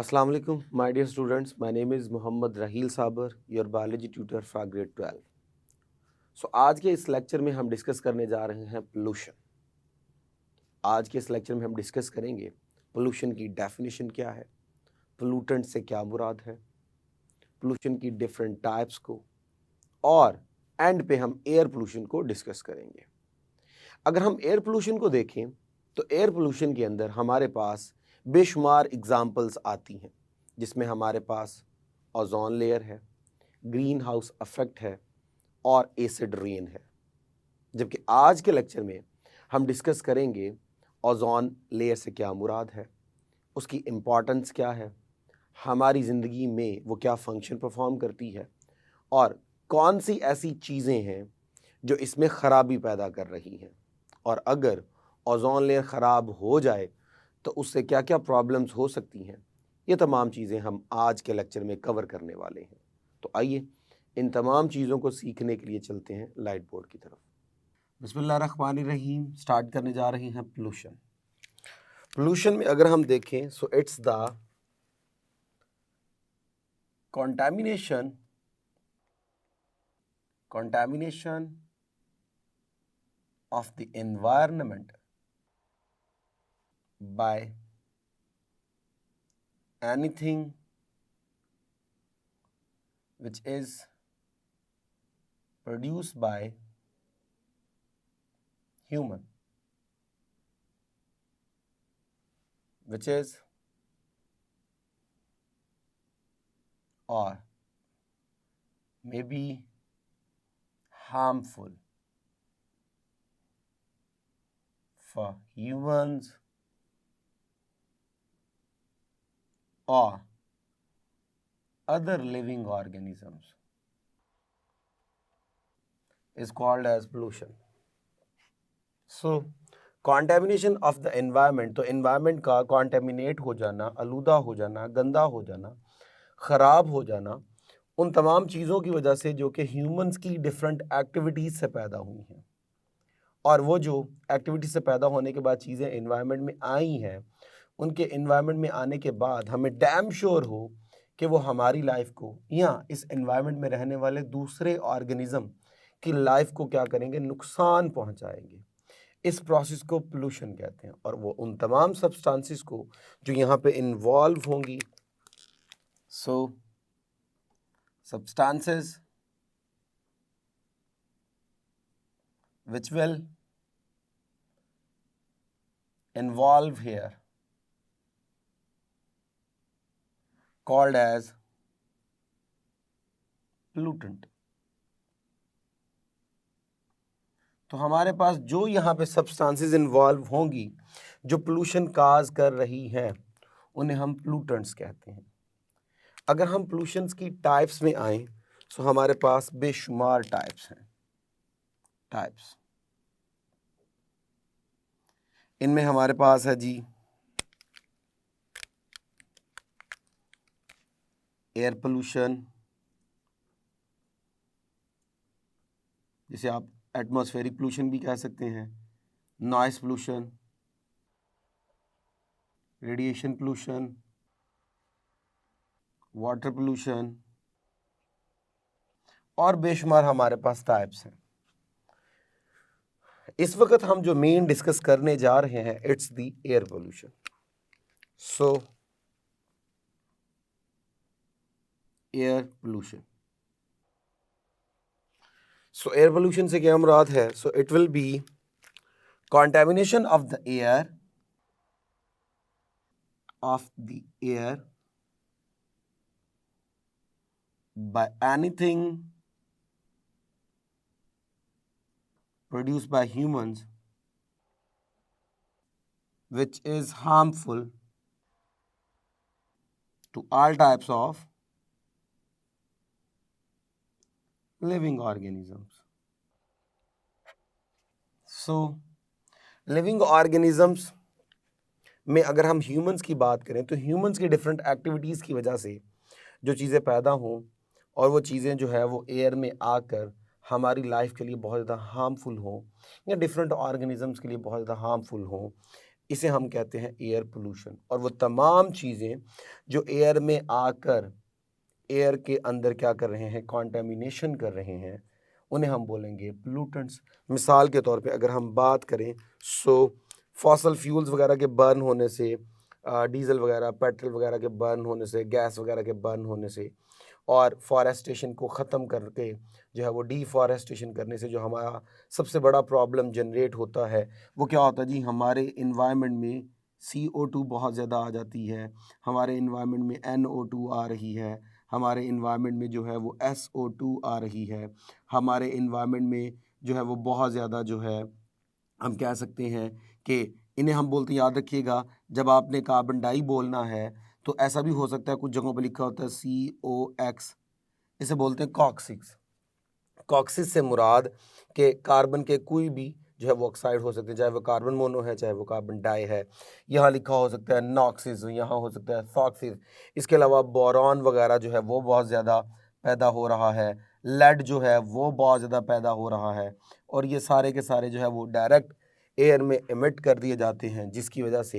Assalamu alaikum, my dear students. My name is Muhammad Raheel Saber, your biology tutor for grade 12. So आज के इस lecture में हम discuss करने जा रहे हैं पोल्यूशन। आज के इस लेक्चर में हम डिस्कस करेंगे पोल्यूशन की डेफिनेशन क्या है, पोल्यूटेंट से क्या मुराद है, पोल्यूशन की डिफरेंट टाइप्स को, और एंड पे हम एयर पोल्यूशन को डिस्कस करेंगे। अगर हम एयर पोल्यूशन को देखें तो एयर पोल्यूशन के अंदर हमारे पास बेशुमार एग्जाम्पल्स आती हैं, जिसमें हमारे पास ओजोन लेयर है, ग्रीन हाउस इफेक्ट है और एसिड रेन है। जबकि आज के लेक्चर में हम डिस्कस करेंगे ओजोन लेयर से क्या मुराद है, उसकी इम्पॉर्टेंस क्या है, हमारी ज़िंदगी में वो क्या फंक्शन परफॉर्म करती है और कौन सी ऐसी चीज़ें हैं जो इसमें ख़राबी पैदा कर रही हैं, और अगर ओजोन लेयर ख़राब हो जाए तो उससे क्या क्या प्रॉब्लम्स हो सकती हैं। ये तमाम चीज़ें हम आज के लेक्चर में कवर करने वाले हैं। तो आइए इन तमाम चीज़ों को सीखने के लिए चलते हैं लाइट बोर्ड की तरफ। बिस्मिल्लाहिर्रहमानिर्रहीम। स्टार्ट करने जा रहे हैं पोल्यूशन। पोल्यूशन में अगर हम देखें so it's the contamination of the environment by anything which is produced by human, which is or may be harmful for humans or other living organisms is called as pollution. So contamination of the environment, तो environment का contaminate हो जाना, आलूदा हो जाना, गंदा हो जाना, ख़राब हो जाना, उन तमाम चीज़ों की वजह से जो कि ह्यूमंस की डिफरेंट एक्टिविटीज़ से पैदा हुई हैं, और वो जो एक्टिविटी से पैदा होने के बाद चीज़ें एनवायरनमेंट में आई हैं, उनके एनवायरनमेंट में आने के बाद हमें डैम श्योर हो कि वो हमारी लाइफ को या इस एनवायरनमेंट में रहने वाले दूसरे ऑर्गेनिज्म की लाइफ को क्या करेंगे, नुकसान पहुंचाएंगे। इस प्रोसेस को पोल्यूशन कहते हैं, और वो उन तमाम सब्सटेंसेस को जो यहाँ पे इन्वॉल्व होंगी, सो substances which will involve here called as pollutant। तो हमारे पास जो यहाँ पे सब्सटेंसेस इन्वॉल्व होंगी जो पोल्यूशन काज कर रही हैं, उन्हें हम पोल्यूटेंट्स कहते हैं। अगर हम पोल्यूशंस की टाइप्स में आएँ तो हमारे पास बेशुमार टाइप्स हैं। टाइप्स इनमें हमारे पास है जी एयर पोल्यूशन, जिसे आप एटमॉस्फेरिक पोल्यूशन भी कह सकते हैं, noise pollution, radiation pollution, water pollution, और बेशुमार हमारे पास टाइप्स हैं। इस वक्त हम जो मेन डिस्कस करने जा रहे हैं it's the air pollution. So air pollution, so air pollution से क्या मुराद है? So it will be contamination of the air by anything produced by humans which is harmful to all types of living organisms. So living organisms में अगर हम humans की बात करें तो ह्यूमंस की डिफरेंट एक्टिविटीज़ की वजह से जो चीज़ें पैदा हों और वो चीज़ें जो है वो एयर में आकर हमारी लाइफ के लिए बहुत ज़्यादा हार्मफुल हों या डिफरेंट ऑर्गेनिजम्स के लिए बहुत ज़्यादा हार्मफुल हों, इसे हम कहते हैं एयर पोल्यूशन। और वो तमाम चीज़ें जो एयर में आकर एयर के अंदर क्या कर रहे हैं, कॉन्टेमिनेशन कर रहे हैं, उन्हें हम बोलेंगे पोल्यूटेंट्स। मिसाल के तौर पे अगर हम बात करें, सो फॉसल फ्यूल्स वगैरह के बर्न होने से, डीजल वगैरह, पेट्रोल वगैरह के बर्न होने से, गैस वगैरह के बर्न होने से, और फॉरेस्टेशन को ख़त्म करके जो है वो डिफॉरेस्टेशन करने से जो हमारा सबसे बड़ा प्रॉब्लम जनरेट होता है, वो क्या होता है जी, हमारे इन्वायरमेंट में CO2 बहुत ज़्यादा आ जाती है, हमारे इन्वायरमेंट में NO2 आ रही है, हमारे इन्वायरमेंट में जो है वो SO2 आ रही है, हमारे इन्वायरमेंट में जो है वो बहुत ज़्यादा जो है, हम कह सकते हैं कि इन्हें हम बोलते हैं, याद रखिएगा, जब आपने कार्बन डाई बोलना है तो ऐसा भी हो सकता है, कुछ जगहों पर लिखा होता है COX, इसे बोलते हैं कॉक्सिक्स। कॉक्सिस से मुराद के कार्बन के कोई भी जो है वो ऑक्साइड हो सकते हैं, चाहे वो कार्बन मोनो है, चाहे वो कार्बन डाई है। यहाँ लिखा हो सकता है नॉक्सिस, यहाँ हो सकता है सॉक्सिस। इसके अलावा बोरॉन वगैरह जो है वो बहुत ज़्यादा पैदा हो रहा है, लेड जो है वो बहुत ज़्यादा पैदा हो रहा है, और ये सारे के सारे जो है वो डायरेक्ट एयर में एमिट कर दिए जाते हैं, जिसकी वजह से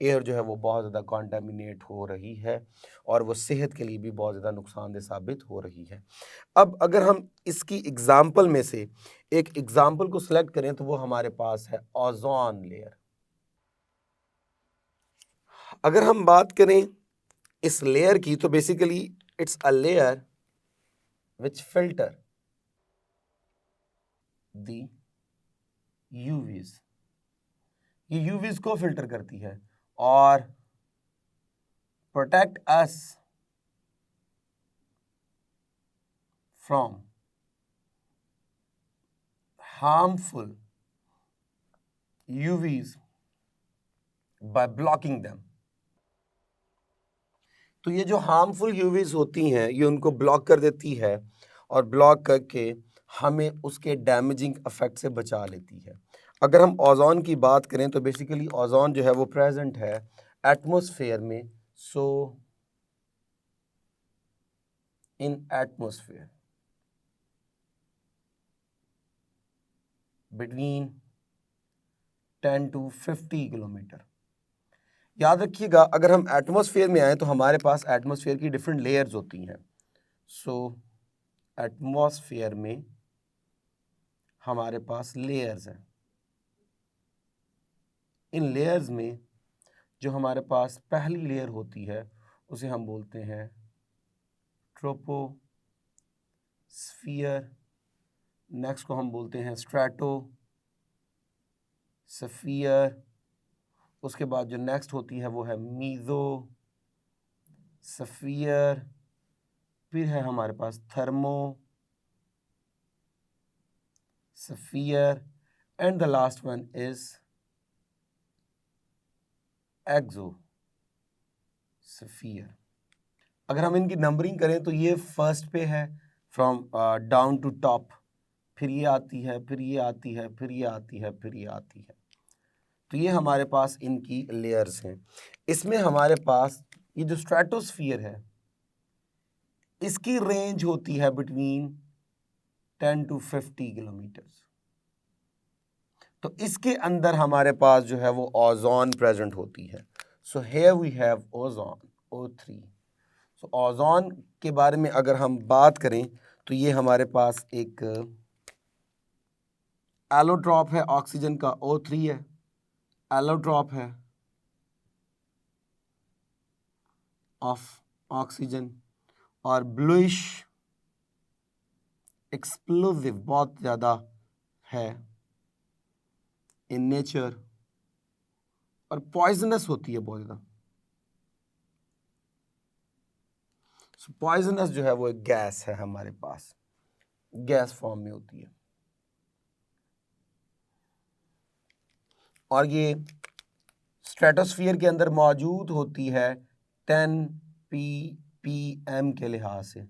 एयर जो है वो बहुत ज़्यादा कॉन्टामिनेट हो रही है और वो सेहत के लिए भी बहुत ज़्यादा नुकसानदेह साबित हो रही है। अब अगर हम इसकी एग्जाम्पल में से एक एग्जाम्पल को सिलेक्ट करें तो वो हमारे पास है ओजोन लेयर। अगर हम बात करें इस लेयर की तो basically it's a layer which filter the यूवीज। ये यूवीज को फिल्टर करती है और protect us from harmful यूवीज by blocking them. तो ये जो हार्मफुल यूवीज होती हैं ये उनको ब्लॉक कर देती है और ब्लॉक करके हमें उसके डैमेजिंग इफेक्ट से बचा लेती है। अगर हम ओजोन की बात करें तो बेसिकली ओजोन जो है वो प्रेजेंट है एटमॉस्फेयर में। So in atmosphere between 10 to 50 kilometre. याद रखिएगा, अगर हम एटमॉस्फेयर में आए तो हमारे पास एटमॉस्फेयर की डिफरेंट लेयर्स होती हैं। सो एटमॉस्फेयर में हमारे पास लेयर्स हैं। इन लेयर्स में जो हमारे पास पहली लेयर होती है उसे हम बोलते हैं ट्रोपोस्फियर। नेक्स्ट को हम बोलते हैं स्ट्रेटोस्फियर। उसके बाद जो नेक्स्ट होती है वो है मीजोस्फियर। फिर है हमारे पास thermosphere and the last one is exosphere. अगर हम इनकी नंबरिंग करें तो ये फर्स्ट पे है फ्रॉम डाउन टू टॉप, फिर ये आती है, फिर ये आती है, फिर ये आती है, फिर ये आती है। तो ये हमारे पास इनकी लेयर्स हैं। इसमें हमारे पास ये जो स्ट्रेटोस्फियर है इसकी रेंज होती है बिटवीन 10 to 50 किलोमीटर्स। तो इसके अंदर हमारे पास जो है वो ओजोन प्रेजेंट होती है। So here we have ozone O3। So ozone के बारे में अगर हम बात करें तो ये हमारे पास एक एलोट्रॉप है, ऑक्सीजन का O3 है, एलोट्रॉप है ऑफ ऑक्सीजन, और ब्लूइश एक्सप्लोसिव बहुत ज़्यादा है इन नेचर और पॉइजनस होती है बहुत ज़्यादा। पॉइजनस जो है वो एक गैस है हमारे पास, गैस फॉर्म में होती है। और ये स्ट्रेटोस्फियर के अंदर मौजूद होती है 10 ppm के लिहाज से,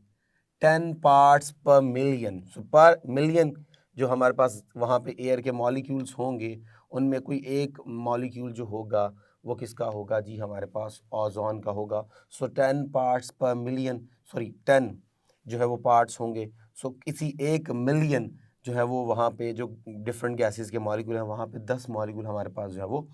10 पार्ट्स पर मिलियन। सो पर मिलियन जो हमारे पास वहाँ पे एयर के मॉलिक्यूल्स होंगे उनमें कोई एक मॉलिक्यूल जो होगा वो किसका होगा जी, हमारे पास ओजोन का होगा। सो 10 पार्ट्स पर मिलियन, सॉरी 10 जो है वो पार्ट्स होंगे। सो किसी एक मिलियन जो है वो वहाँ पे जो डिफरेंट गैसेस के मॉलिक्यूल हैं वहाँ पे 10 मॉलिक्यूल हमारे पास जो है वो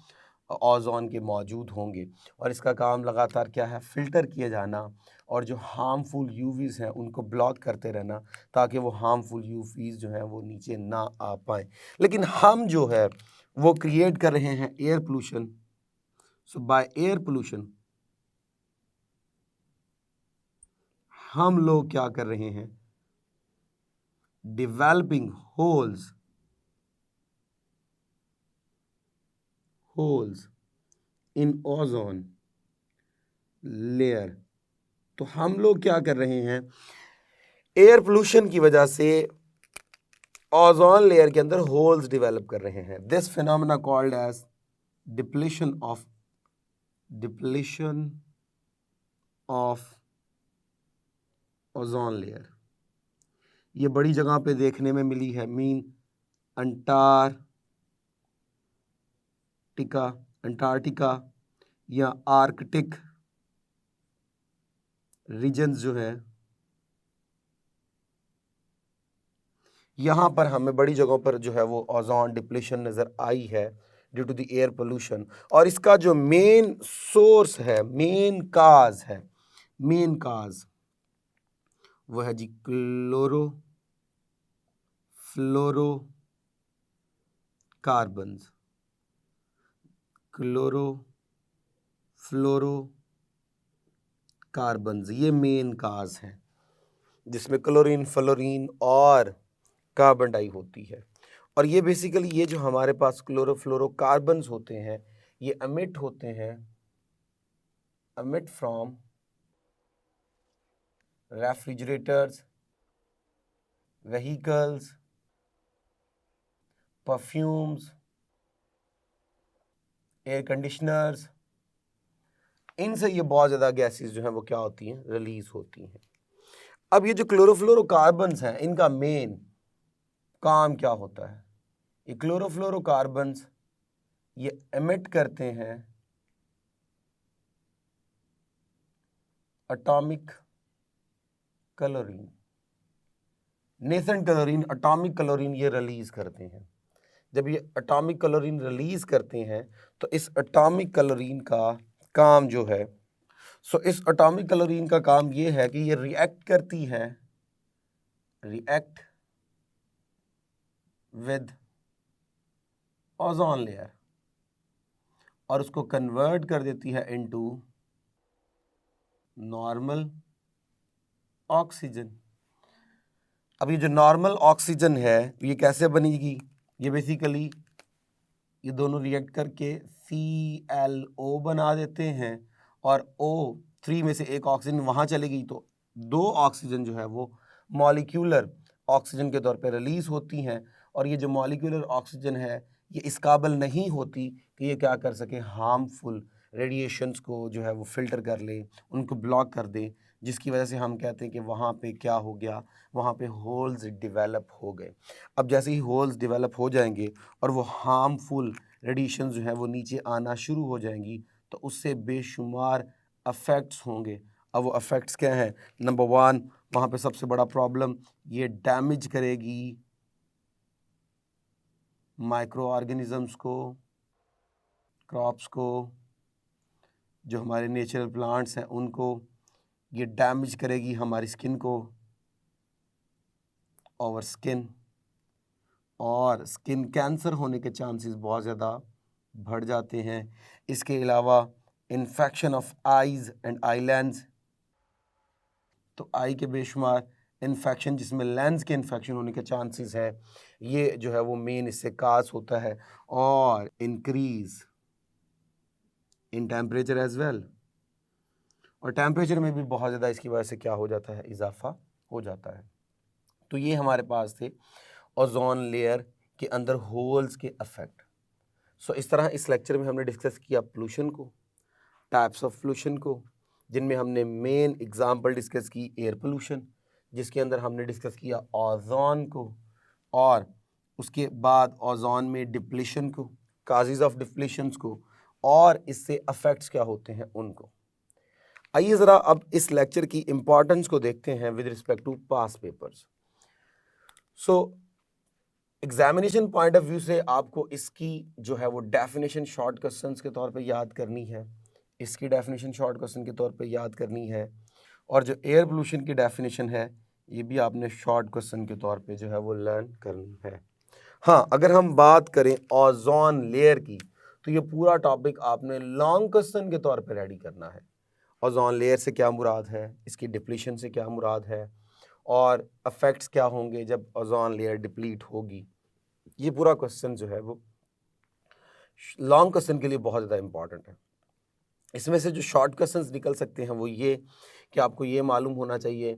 ओजोन के मौजूद होंगे और इसका काम लगातार क्या है, फ़िल्टर किया जाना और जो हार्मफुल यूवीज़ हैं उनको ब्लॉक करते रहना ताकि वो हार्मफुल यूवीज़ जो हैं वो नीचे ना आ पाएँ। लेकिन हम जो है वो क्रिएट कर रहे हैं air pollution. So by air pollution हम लोग क्या कर रहे हैं, developing holes in ozone layer. तो हम लोग क्या कर रहे हैं, एयर पोल्यूशन की वजह से ओजोन लेयर के अंदर होल्स डेवलप कर रहे हैं। This phenomena called as depletion of ozone layer. ये बड़ी जगह पे देखने में मिली है, अंटार्कटिका या आर्कटिक रीजन्स जो है, यहाँ पर हमें बड़ी जगहों पर जो है वो ओजोन डिप्लीशन नज़र आई है due to the air pollution. और इसका जो मेन सोर्स है, मेन काज वो है जी क्लोरोफ्लोरोकार्बन्स, ये मेन काज है जिसमें क्लोरीन, फ्लोरीन और कार्बन डाई होती है। और ये बेसिकली ये जो हमारे पास क्लोरोफ्लोरोकार्बन्स होते हैं ये अमिट from refrigerators, vehicles, perfumes, air conditioners, इनसे ये बहुत ज़्यादा गैसेस जो हैं वो क्या होती हैं, रिलीज होती हैं। अब ये जो क्लोरोफ्लोरोकार्बन्स हैं इनका मेन काम क्या होता है, ये क्लोरोफ्लोरोकार्बन्स ये एमिट करते हैं atomic chlorine, nascent chlorine, atomic chlorine ये रिलीज करते हैं। जब ये एटॉमिक क्लोरीन रिलीज करते हैं तो इस एटॉमिक क्लोरीन का काम जो है, इस एटॉमिक क्लोरीन का काम ये है कि ये रिएक्ट विद ओजोन लेयर और उसको कन्वर्ट कर देती है इनटू नॉर्मल ऑक्सीजन। अब ये जो नॉर्मल ऑक्सीजन है ये कैसे बनेगी, ये बेसिकली ये दोनों रिएक्ट करके ClO बना देते हैं और O3 में से एक ऑक्सीजन वहाँ चली गई तो 2 ऑक्सीजन जो है वो मॉलिक्यूलर ऑक्सीजन के तौर पे रिलीज होती हैं। और ये जो मॉलिक्यूलर ऑक्सीजन है ये इस काबिल नहीं होती कि ये क्या कर सके, हार्मफुल रेडिएशंस को जो है वो फ़िल्टर कर ले, उनको ब्लॉक कर दे, जिसकी वजह से हम कहते हैं कि वहाँ पे क्या हो गया, वहाँ पे होल्स डेवलप हो गए। अब जैसे ही होल्स डेवलप हो जाएंगे और वो हार्मफुल रेडिएशन जो है वो नीचे आना शुरू हो जाएंगी तो उससे बेशुमार अफेक्ट्स होंगे। अब वो अफेक्ट्स क्या हैं, नंबर 1 वहाँ पे सबसे बड़ा प्रॉब्लम ये डैमेज करेगी माइक्रो ऑर्गेनिजम्स को, क्रॉप्स को, जो हमारे नेचुरल प्लांट्स हैं उनको, ये डैमेज करेगी हमारी स्किन को, ओवर स्किन, और स्किन कैंसर होने के चांसेस बहुत ज़्यादा बढ़ जाते हैं। इसके अलावा infection of eyes and eye lens, तो आई के बेशुमार इन्फेक्शन जिसमें लेंस के इन्फेक्शन होने के चांसेस है, ये जो है वो मेन इससे काज होता है। और increase in temperature as well, और टेम्परेचर में भी बहुत ज़्यादा इसकी वजह से क्या हो जाता है, इजाफा हो जाता है। तो ये हमारे पास थे ओजोन लेयर के अंदर होल्स के अफेक्ट। इस तरह इस लेक्चर में हमने डिस्कस किया पोल्यूशन को, टाइप्स ऑफ पोल्यूशन को, जिनमें हमने मेन एग्जांपल डिस्कस की एयर पोल्यूशन, जिसके अंदर हमने डिस्कस किया ओजोन को, और उसके बाद ओजोन में डिप्लीशन को, काजेज ऑफ डिप्लीशंस को, और इससे अफेक्ट्स क्या होते हैं उनको। आइए ज़रा अब इस लेक्चर की इम्पॉर्टेंस को देखते हैं with respect to past papers. Examination point of view से आपको इसकी जो है वो डेफिनेशन शॉर्ट क्वेश्चंस के तौर पे याद करनी है, इसकी डेफिनेशन शॉर्ट क्वेश्चन के तौर पे याद करनी है, और जो एयर पोल्यूशन की डेफिनेशन है ये भी आपने शॉर्ट क्वेश्चन के तौर पे जो है वो लर्न करनी है। हाँ, अगर हम बात करें ओजोन लेयर की तो ये पूरा टॉपिक आपने लॉन्ग क्वेश्चन के तौर पे रेडी करना है। ओजोन लेयर से क्या मुराद है, इसकी डिप्लीशन से क्या मुराद है, और इफेक्ट्स क्या होंगे जब ओजोन लेयर डिप्लीट होगी। ये पूरा क्वेश्चन जो है वो लॉन्ग क्वेश्चन के लिए बहुत ज़्यादा इंपॉर्टेंट है। इसमें से जो शॉर्ट क्वेश्चंस निकल सकते हैं वो ये कि आपको ये मालूम होना चाहिए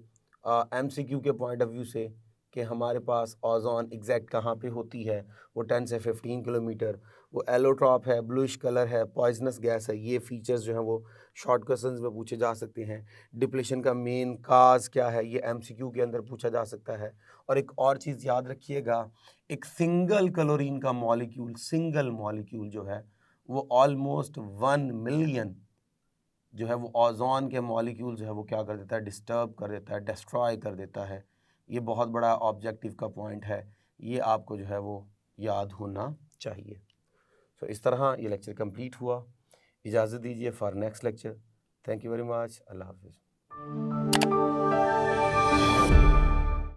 एमसीक्यू के पॉइंट ऑफ व्यू से कि हमारे पास ओजोन एग्जैक्ट कहाँ पे होती है, वो 10 से 15 किलोमीटर, वो एलोट्रॉप है, ब्लूइश कलर है, पॉइजनस गैस है। ये फीचर्स जो हैं वो शॉर्ट क्वेश्चंस में पूछे जा सकते हैं। डिप्लेशन का मेन काज क्या है, ये एमसीक्यू के अंदर पूछा जा सकता है। और एक और चीज़ याद रखिएगा, एक सिंगल क्लोरीन का मॉलिक्यूल, सिंगल मॉलिक्यूल जो है वो ऑलमोस्ट 1 मिलियन जो है वो ओजोन के मॉलिक्यूल जो है वो क्या कर देता है, डिस्टर्ब कर देता है, डिस्ट्रॉय कर देता है। ये बहुत बड़ा ऑब्जेक्टिव का पॉइंट है, ये आपको जो है वो याद होना चाहिए। सो इस तरह ये लेक्चर कंप्लीट हुआ। इजाज़त दीजिए for next lecture. Thank you very much. अल्लाह हाफिज़।